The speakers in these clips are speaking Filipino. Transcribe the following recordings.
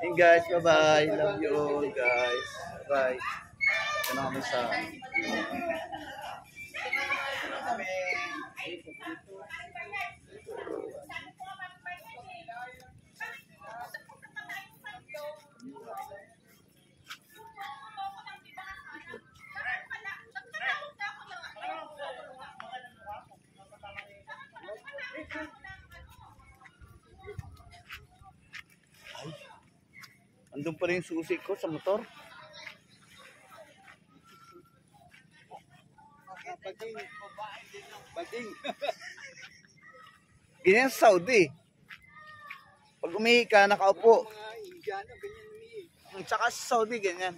And guys, bye-bye. Love you all, guys. Bye. Ito na kami sa... Andun pa rin yung susi ko sa motor. Bading. Ganyan sa Saudi. Pag umihi ka, nakaupo. Mga Indiano, ganyan umihi. Tsaka sa Saudi, ganyan.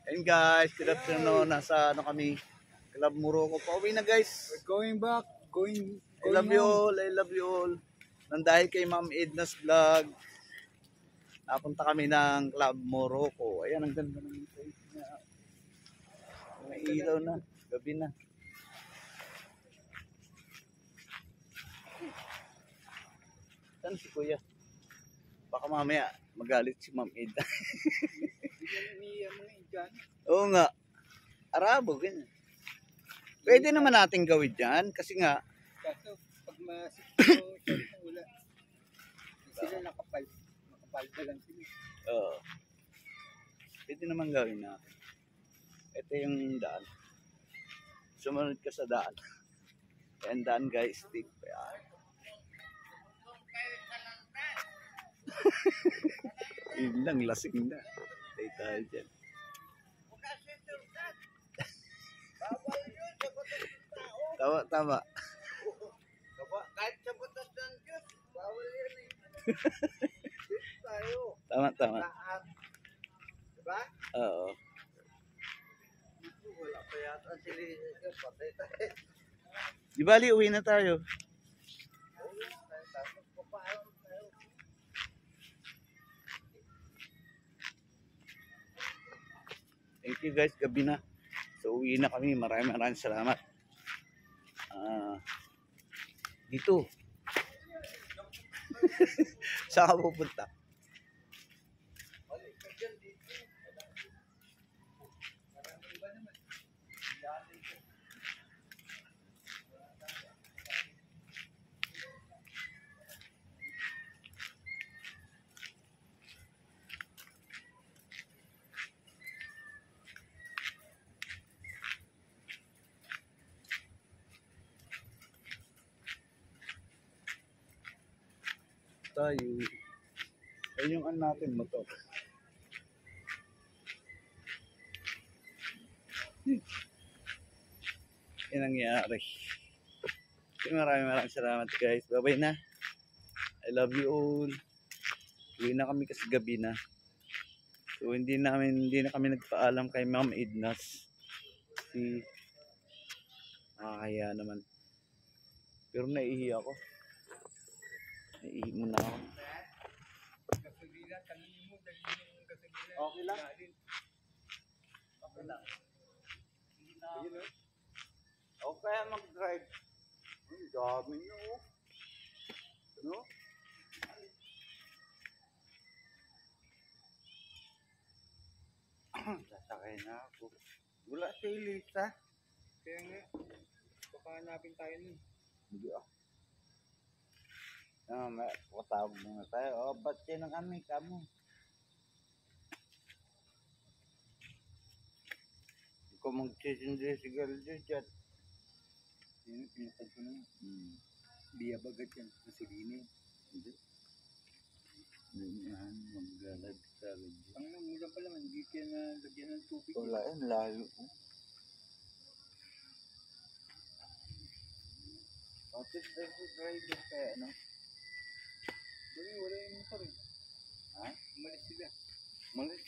And guys, good afternoon. Nasa ano kami, Club Morocco. Pauwi na guys. We're going back. I love you all. I love you all. Nandahil kay Ma'am Edna's vlog. Napunta kami ng Club Morocco. Ayan, ang ganda ng place niya. May ilaw na. Gabi na. Saan si Kuya? Baka mamaya magalit si Ma'am Edna. Mga Indiano. Oo nga. Arabo, ganyan. Pwede naman natin gawin dyan. Kasi nga, Kaso, pag masikip mo, wala. Sila nakapal. Nakapal na lang sila. pwede naman gawin natin. Ito yung daan. Sumunod ka sa daan. Ayan daan guys, steep. Ayan. Yun lang, lasing na. Stay tayo dyan. Tama, tama. Kahit sa batas ng Diyos, bawal yan eh. Tayo. Tama, tama. Diba? Oo. Wala pa yata sila. Patay tayo. Di bali, uwi na tayo. Thank you guys, gabi na. So uwi na kami, maraming salamat. Dito. Saan ka pupunta? Tayo. Ayun yung ano natin motor. Yan nangyari. Maraming salamat guys. Bye bye na. I love you all. Uwi na kami kasi gabi na. So hindi na kami nagpaalam kay Ma'am Edna's. Si nakakaya naman. Pero naiihi ako. Naiihi muna ako. Okay lang. Okay lang. Okay, mag-drive. Ang dami nyo. No? Sasakay na ako. Wala si Elisa. Kaya nga, baka hanapin tayo nun. Hindi ah. May patawag muna tayo. Oh, ba't yan ang kami? Kamo. Ikaw magsisindi si Galdo dyan. Yan, pinatag ko na. Biya bagat yan. Masilini. Hindi. Ganyan, maglalad sa radyo. Ang mula pa lang, hindi kaya na lagyan ng tubig. Wala yan, layo ko. Bakit driver kaya ano? Wala yung motor eh. Ha? Umalis sila. Malis.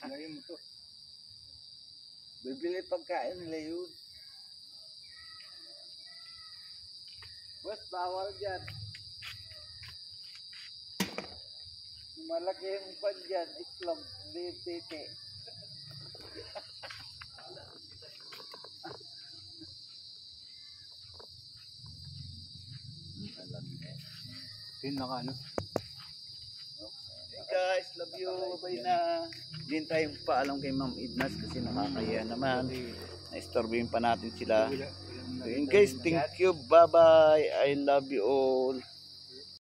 Wala yung motor. Bibili pagkain nila yun. Boss, bawal dyan. Malaki yung pan dyan, itlog, hindi tete. Alam niya. Yun naka ano? Okay. guys. Love you. Bye na. Hindi tayo paalam kay Ma'am Ednas kasi nakakaya naman. Na-istorbohin pa natin sila. So yun guys, thank you. Bye-bye. I love you all.